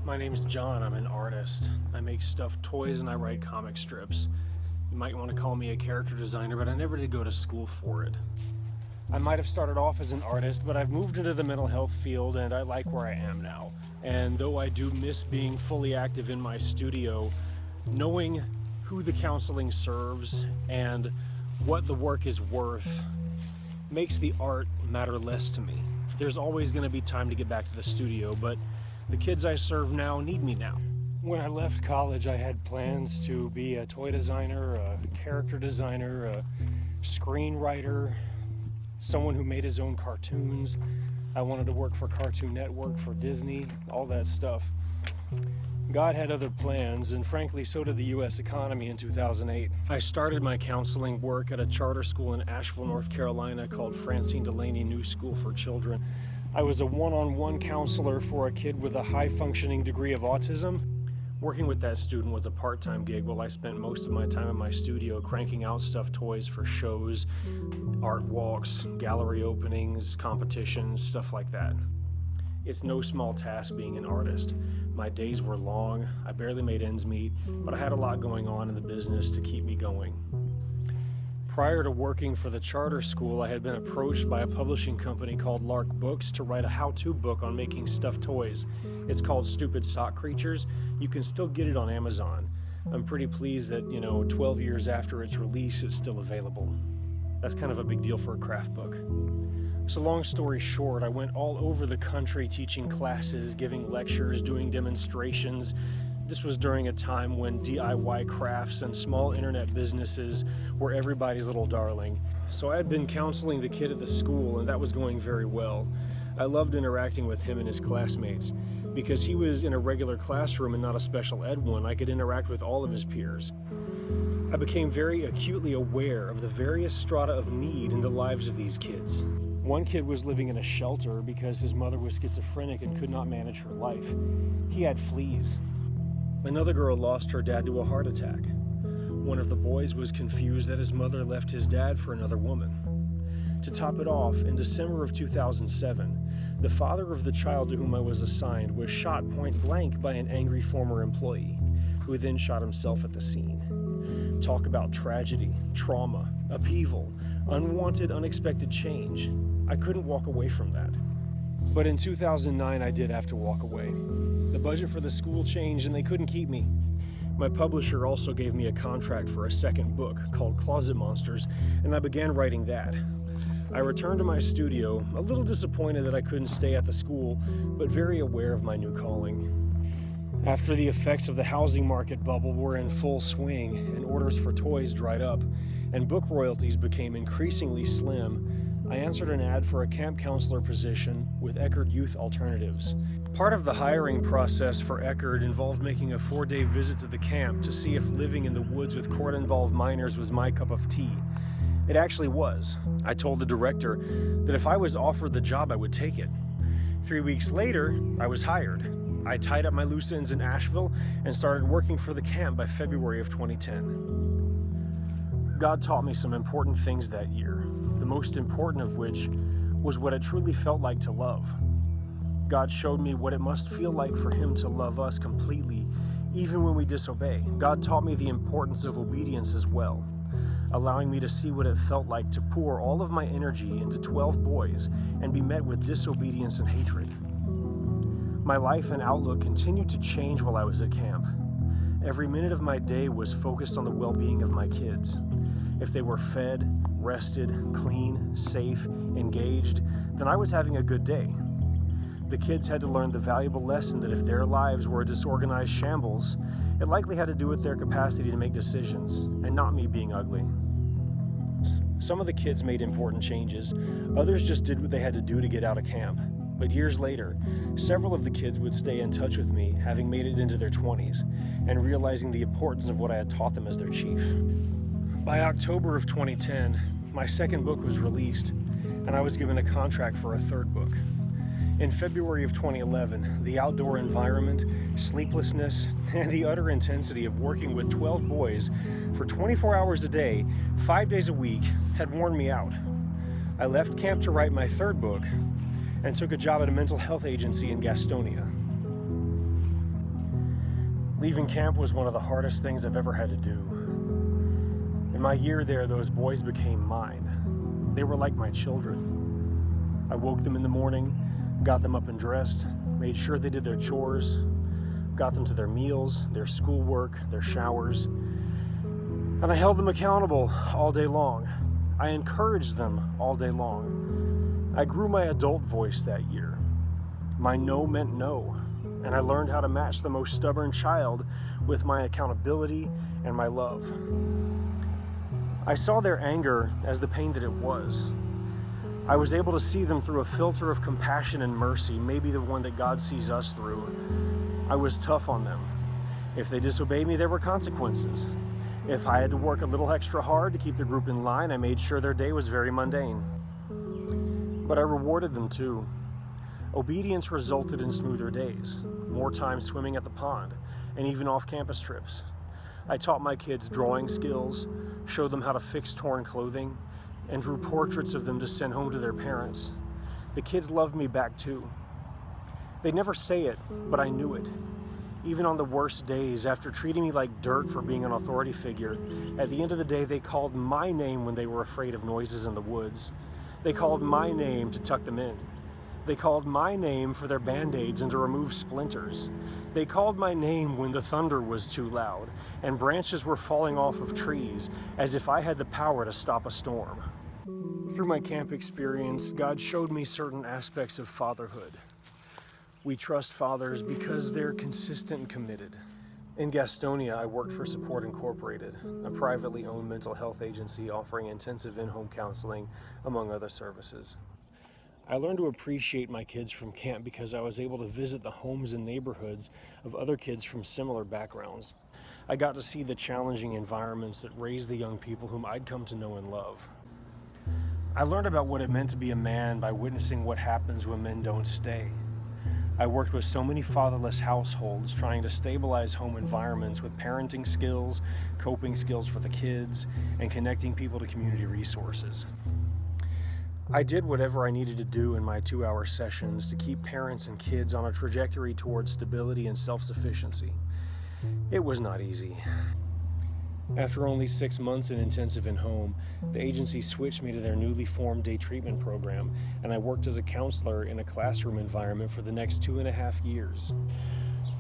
My name's John. I'm an artist. I make stuffed toys and I write comic strips. You might want to call me a character designer, but I never did go to school for it. I might have started off as an artist, but I've moved into the mental health field and I like where I am now. And though I do miss being fully active in my studio, knowing who the counseling serves and what the work is worth makes the art matter less to me. There's always going to be time to get back to the studio, but the kids I serve now need me now. When I left college, I had plans to be a toy designer, a character designer, a screenwriter, someone who made his own cartoons. I wanted to work for Cartoon Network, for Disney, all that stuff. God had other plans, and frankly, so did the U.S. economy in 2008. I started my counseling work at a charter school in Asheville, North Carolina called Francine Delaney New School for Children. I was a one-on-one counselor for a kid with a high-functioning degree of autism. Working with that student was a part-time gig while I spent most of my time in my studio cranking out stuffed toys for shows, art walks, gallery openings, competitions, stuff like that. It's no small task being an artist. My days were long, I barely made ends meet, but I had a lot going on in the business to keep me going. Prior to working for the charter school, I had been approached by a publishing company called Lark Books to write a how-to book on making stuffed toys. It's called Stupid Sock Creatures. You can still get it on Amazon. I'm pretty pleased that, 12 years after its release, it's still available. That's kind of a big deal for a craft book. So long story short, I went all over the country teaching classes, giving lectures, doing demonstrations. This was during a time when DIY crafts and small internet businesses were everybody's little darling. So I had been counseling the kid at the school, and that was going very well. I loved interacting with him and his classmates. Because he was in a regular classroom and not a special ed one, I could interact with all of his peers. I became very acutely aware of the various strata of need in the lives of these kids. One kid was living in a shelter because his mother was schizophrenic and could not manage her life. He had fleas. Another girl lost her dad to a heart attack. One of the boys was confused that his mother left his dad for another woman. To top it off, in December of 2007, the father of the child to whom I was assigned was shot point blank by an angry former employee, who then shot himself at the scene. Talk about tragedy, trauma, upheaval, unwanted, unexpected change. I couldn't walk away from that. But in 2009, I did have to walk away. The budget for the school changed and they couldn't keep me. My publisher also gave me a contract for a second book called Closet Monsters, and I began writing that. I returned to my studio, a little disappointed that I couldn't stay at the school, but very aware of my new calling. After the effects of the housing market bubble were in full swing and orders for toys dried up, and book royalties became increasingly slim, I answered an ad for a camp counselor position with Eckerd Youth Alternatives. Part of the hiring process for Eckerd involved making a 4-day visit to the camp to see if living in the woods with court-involved minors was my cup of tea. It actually was. I told the director that if I was offered the job, I would take it. 3 weeks later, I was hired. I tied up my loose ends in Asheville and started working for the camp by February of 2010. God taught me some important things that year, the most important of which was what it truly felt like to love. God showed me what it must feel like for Him to love us completely, even when we disobey. God taught me the importance of obedience as well, allowing me to see what it felt like to pour all of my energy into 12 boys and be met with disobedience and hatred. My life and outlook continued to change while I was at camp. Every minute of my day was focused on the well-being of my kids. If they were fed, rested, clean, safe, engaged, then I was having a good day. The kids had to learn the valuable lesson that if their lives were a disorganized shambles, it likely had to do with their capacity to make decisions, and not me being ugly. Some of the kids made important changes, others just did what they had to do to get out of camp. But years later, several of the kids would stay in touch with me, having made it into their 20s, and realizing the importance of what I had taught them as their chief. By October of 2010, my second book was released, and I was given a contract for a third book. In February of 2011, the outdoor environment, sleeplessness, and the utter intensity of working with 12 boys for 24 hours a day, 5 days a week, had worn me out. I left camp to write my third book and took a job at a mental health agency in Gastonia. Leaving camp was one of the hardest things I've ever had to do. In my year there, those boys became mine. They were like my children. I woke them in the morning, got them up and dressed, made sure they did their chores, got them to their meals, their schoolwork, their showers, and I held them accountable all day long. I encouraged them all day long. I grew my adult voice that year. My no meant no, and I learned how to match the most stubborn child with my accountability and my love. I saw their anger as the pain that it was. I was able to see them through a filter of compassion and mercy, maybe the one that God sees us through. I was tough on them. If they disobeyed me, there were consequences. If I had to work a little extra hard to keep the group in line, I made sure their day was very mundane. But I rewarded them too. Obedience resulted in smoother days, more time swimming at the pond, and even off-campus trips. I taught my kids drawing skills, showed them how to fix torn clothing, and drew portraits of them to send home to their parents. The kids loved me back too. They'd never say it, but I knew it. Even on the worst days, after treating me like dirt for being an authority figure, at the end of the day, they called my name when they were afraid of noises in the woods. They called my name to tuck them in. They called my name for their band-aids and to remove splinters. They called my name when the thunder was too loud and branches were falling off of trees, as if I had the power to stop a storm. Through my camp experience, God showed me certain aspects of fatherhood. We trust fathers because they're consistent and committed. In Gastonia, I worked for Support Incorporated, a privately owned mental health agency offering intensive in-home counseling, among other services. I learned to appreciate my kids from camp because I was able to visit the homes and neighborhoods of other kids from similar backgrounds. I got to see the challenging environments that raised the young people whom I'd come to know and love. I learned about what it meant to be a man by witnessing what happens when men don't stay. I worked with so many fatherless households trying to stabilize home environments with parenting skills, coping skills for the kids, and connecting people to community resources. I did whatever I needed to do in my 2-hour sessions to keep parents and kids on a trajectory towards stability and self-sufficiency. It was not easy. After only 6 months in intensive and home, the agency switched me to their newly formed day treatment program, and I worked as a counselor in a classroom environment for the next 2.5 years.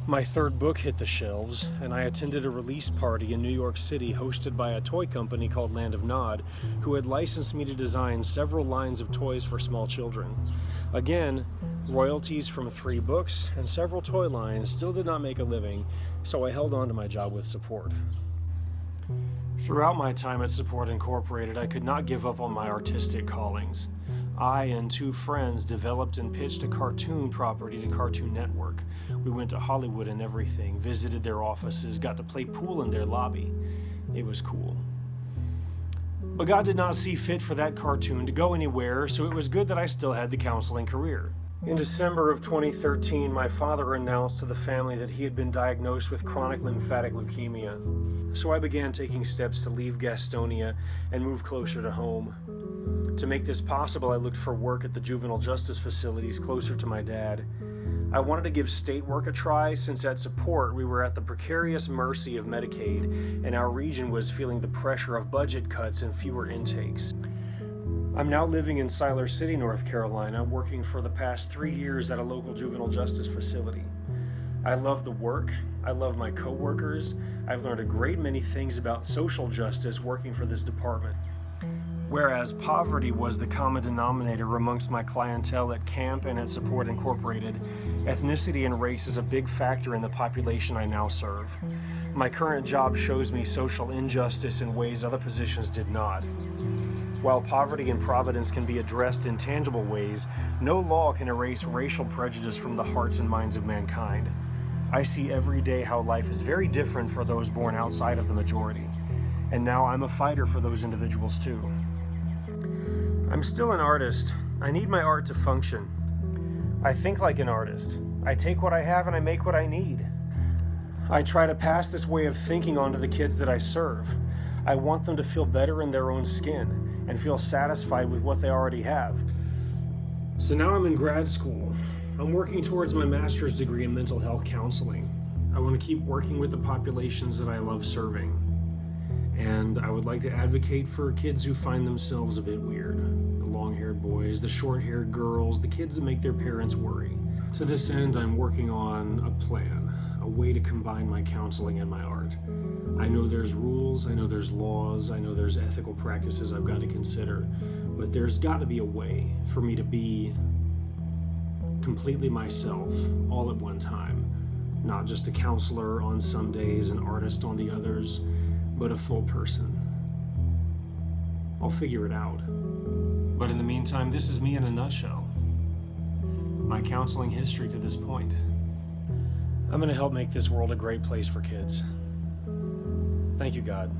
My 3rd book hit the shelves, and I attended a release party in New York City hosted by a toy company called Land of Nod, who had licensed me to design several lines of toys for small children. Again, royalties from 3 books and several toy lines still did not make a living, so I held on to my job with Support. Throughout my time at Support Incorporated, I could not give up on my artistic callings. I and 2 friends developed and pitched a cartoon property to Cartoon Network. We went to Hollywood and everything, visited their offices, got to play pool in their lobby. It was cool. But God did not see fit for that cartoon to go anywhere, so it was good that I still had the counseling career. In December of 2013, my father announced to the family that he had been diagnosed with chronic lymphatic leukemia. So I began taking steps to leave Gastonia and move closer to home. To make this possible, I looked for work at the juvenile justice facilities closer to my dad. I wanted to give state work a try since at Support we were at the precarious mercy of Medicaid and our region was feeling the pressure of budget cuts and fewer intakes. I'm now living in Siler City, North Carolina, working for the past 3 years at a local juvenile justice facility. I love the work, I love my coworkers, I've learned a great many things about social justice working for this department. Whereas poverty was the common denominator amongst my clientele at camp and at Support Incorporated, ethnicity and race is a big factor in the population I now serve. My current job shows me social injustice in ways other positions did not. While poverty and providence can be addressed in tangible ways, no law can erase racial prejudice from the hearts and minds of mankind. I see every day how life is very different for those born outside of the majority. And now I'm a fighter for those individuals too. I'm still an artist. I need my art to function. I think like an artist. I take what I have and I make what I need. I try to pass this way of thinking on to the kids that I serve. I want them to feel better in their own skin and feel satisfied with what they already have. So now I'm in grad school. I'm working towards my master's degree in mental health counseling. I want to keep working with the populations that I love serving. And I would like to advocate for kids who find themselves a bit weird. The long-haired boys, the short-haired girls, the kids that make their parents worry. To this end, I'm working on a plan, a way to combine my counseling and my art. I know there's rules, I know there's laws, I know there's ethical practices I've got to consider, but there's got to be a way for me to be completely myself all at one time. Not just a counselor on some days, an artist on the others, but a full person. I'll figure it out. But in the meantime, this is me in a nutshell. My counseling history to this point. I'm going to help make this world a great place for kids. Thank you, God.